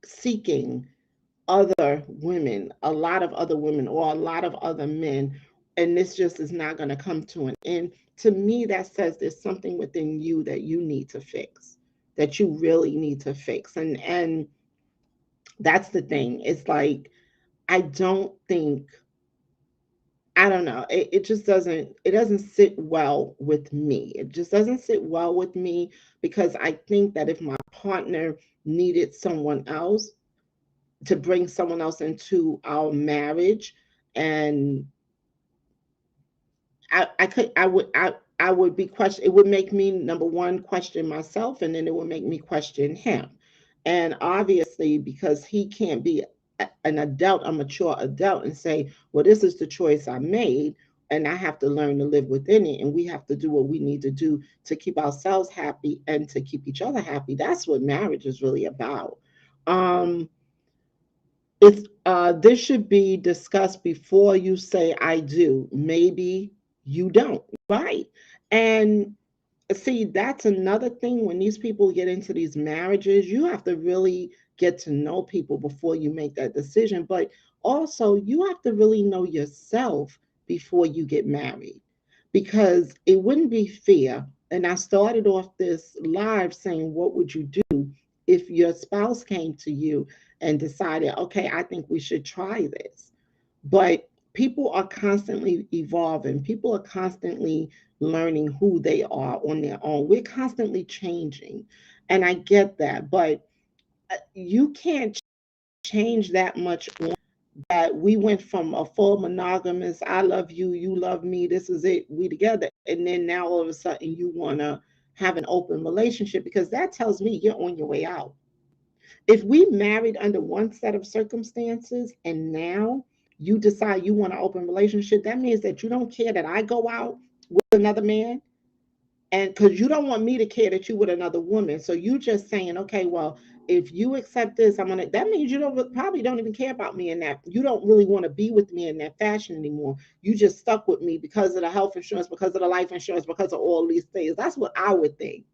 seeking other women, a lot of other women, or a lot of other men, and this just is not going to come to an end. To me, that says there's something within you that you need to fix, that you really need to fix. And that's the thing. It's like, I don't think, I don't know. It just doesn't sit well with me. It just doesn't sit well with me, because I think that if my partner needed someone else, to bring someone else into our marriage, and I would be question, it would make me, number one, question myself, and then it would make me question him. And obviously, because he can't be an adult, a mature adult, and say, well, this is the choice I made, and I have to learn to live within it, and we have to do what we need to do to keep ourselves happy and to keep each other happy. That's what marriage is really about. um it's this should be discussed before you say I do. Maybe you don't, right? And see, that's another thing. When these people get into these marriages, you have to really get to know people before you make that decision. But also, you have to really know yourself before you get married, because it wouldn't be fair. And I started off this live saying, what would you do if your spouse came to you and decided, okay, I think we should try this? But people are constantly evolving, people are constantly learning who they are on their own. We're constantly changing. And I get that, but you can't change that much on that. We went from a full monogamous, I love you, you love me, this is it, we together. And then now all of a sudden you want to have an open relationship, because that tells me you're on your way out. If we married under one set of circumstances, and now you decide you want an open relationship, that means that you don't care that I go out with another man, and because you don't want me to care that you with another woman. So you just saying, okay, well, if you accept this, I'm gonna, that means you don't probably don't even care about me in that, you don't really want to be with me in that fashion anymore. You just stuck with me because of the health insurance, because of the life insurance, because of all these things. That's what I would think.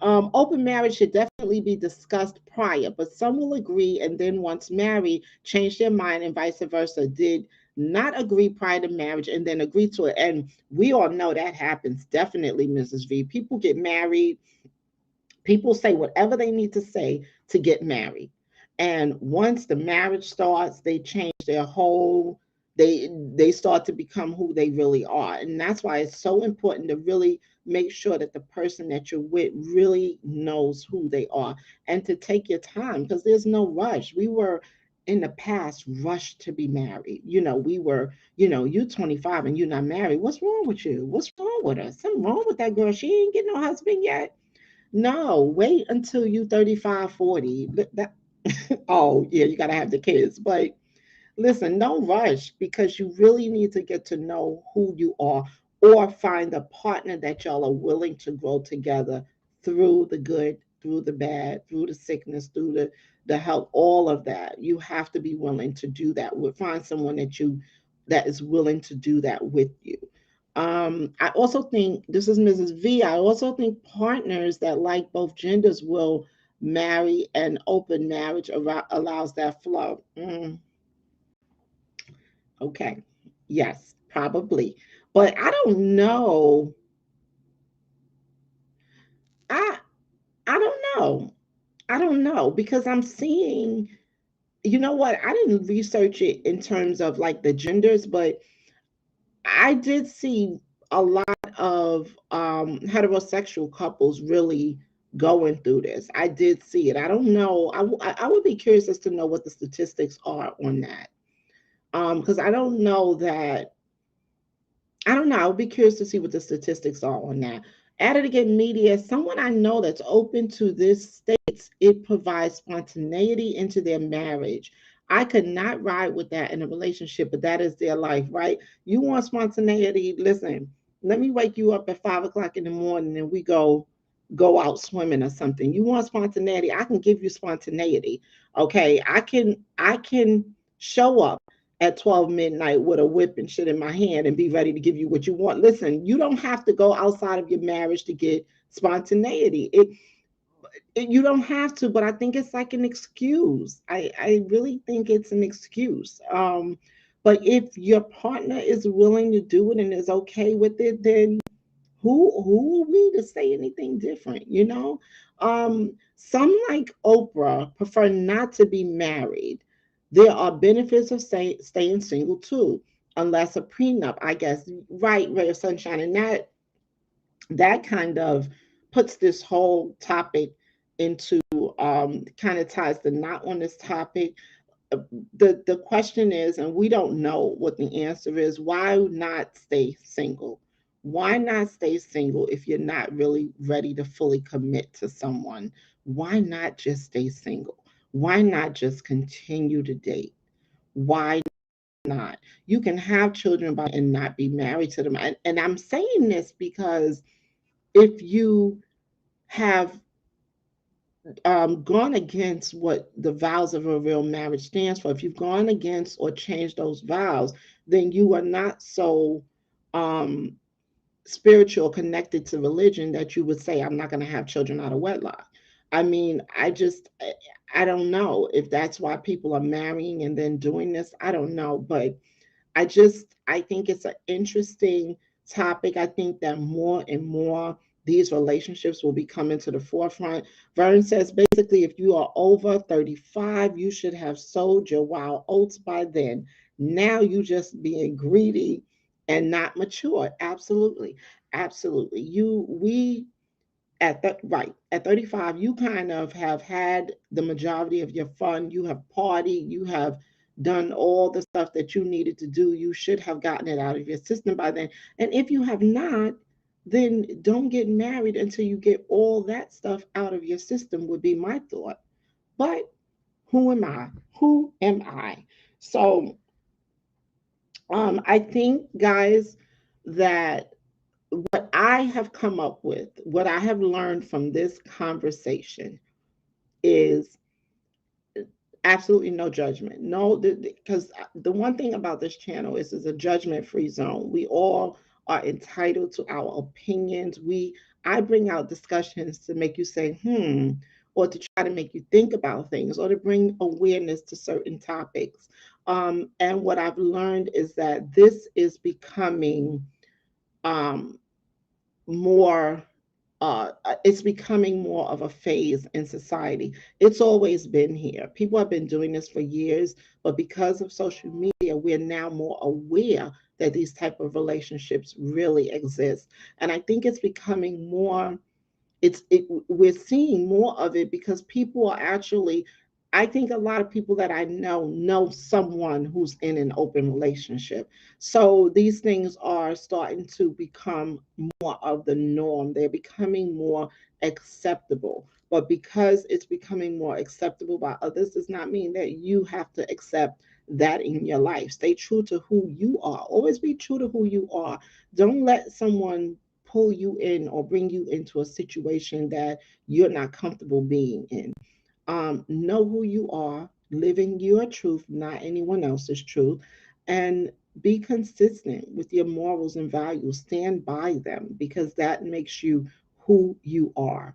Open marriage should definitely be discussed prior, but some will agree and then, once married, change their mind, and vice versa. Did not agree prior to marriage and then agree to it. And we all know that happens definitely, Mrs. V. People get married, people say whatever they need to say to get married, and once the marriage starts, they change their whole, they start to become who they really are. And that's why it's so important to really make sure that the person that you're with really knows who they are, and to take your time, because there's no rush. We were in the past rushed to be married. We were, you 25 and you're not married. What's wrong with you? What's wrong with us? Something wrong with that girl. She ain't getting no husband yet. No, wait until you 35, 40. Oh, yeah, you got to have the kids. But listen, no rush, because you really need to get to know who you are, or find a partner that y'all are willing to grow together through the good, through the bad, through the sickness, through the health, all of that. You have to be willing to do that. Find someone that is willing to do that with you. I also think, this is Mrs. V. I also think partners that like both genders will marry, and open marriage allows that flow. Okay. Yes, probably. But I don't know. I I don't know. I don't know, because I'm seeing, you know what? I didn't research it in terms of like the genders, but I did see a lot of heterosexual couples really going through this. I did see it. I don't know. I would be curious as to know what the statistics are on that. Because I don't know. I would be curious to see what the statistics are on that. Added again, media, someone I know that's open to this states it provides spontaneity into their marriage. I could not ride with that in a relationship, but that is their life, right? You want spontaneity? Listen, let me wake you up at 5 o'clock in the morning and we go out swimming or something. You want spontaneity? I can give you spontaneity. Okay, I can show up at 12 midnight with a whip and shit in my hand and be ready to give you what you want. Listen, you don't have to go outside of your marriage to get spontaneity. You don't have to, but I think it's like an excuse. I really think it's an excuse. But if your partner is willing to do it and is okay with it, then who are we to say anything different? Some, like Oprah, prefer not to be married. There are benefits of staying single too, unless a prenup, I guess. Right, Ray of Sunshine. And that kind of puts this whole topic into, kind of ties the knot on this topic. uh, the question is, and we don't know what the answer is, why not stay single? Why not stay single if you're not really ready to fully commit to someone? Why not just stay single? Why not just continue to date? Why not? You can have children by and not be married to them. And I'm saying this because if you have gone against what the vows of a real marriage stands for, if you've gone against or changed those vows, then you are not so um, spiritual, connected to religion, that you would say, I'm not going to have children out of wedlock. I mean, I don't know if that's why people are marrying and then doing this. I don't know, but I think it's an interesting topic. I think that more and more these relationships will be coming to the forefront. Vern says basically, if you are over 35, you should have sold your wild oats by then. Now you just being greedy and not mature. Absolutely. Absolutely. We at that right at 35, you kind of have had the majority of your fun. You have partied, you have done all the stuff that you needed to do. You should have gotten it out of your system by then. And if you have not, then don't get married until you get all that stuff out of your system, would be my thought. But who am I? So I think, guys, that what I have come up with, what I have learned from this conversation is absolutely no judgment. No, because the one thing about this channel is a judgment-free zone. We all are entitled to our opinions. I bring out discussions to make you say, or to try to make you think about things, or to bring awareness to certain topics. And what I've learned is that this is becoming um, more it's becoming more of a phase in society. It's always been here. People have been doing this for years, but because of social media, we're now more aware that these type of relationships really exist. And I think it's becoming more we're seeing more of it because people are actually, I think a lot of people that I know someone who's in an open relationship. So these things are starting to become more of the norm. They're becoming more acceptable. But because it's becoming more acceptable by others does not mean that you have to accept that in your life. Stay true to who you are. Always be true to who you are. Don't let someone pull you in or bring you into a situation that you're not comfortable being in. Know who you are, living your truth, not anyone else's truth, and be consistent with your morals and values. Stand by them because that makes you who you are.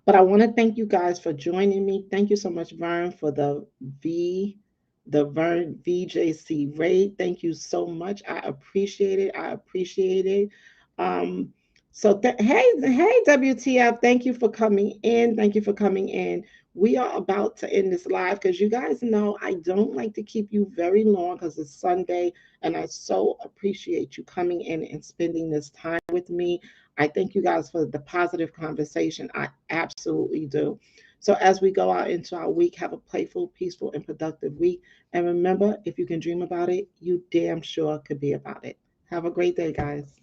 But I want to thank you guys for joining me. Thank you so much, Vern, for V, the Vern VJC rate. Thank you so much. I appreciate it. I appreciate it. Um, hey, WTF, thank you for coming in. Thank you for coming in. We are about to end this live because you guys know I don't like to keep you very long because it's Sunday, and I so appreciate you coming in and spending this time with me. I thank you guys for the positive conversation. I absolutely do. So, as we go out into our week, have a playful, peaceful, and productive week. And remember, if you can dream about it, you damn sure could be about it. Have a great day, guys.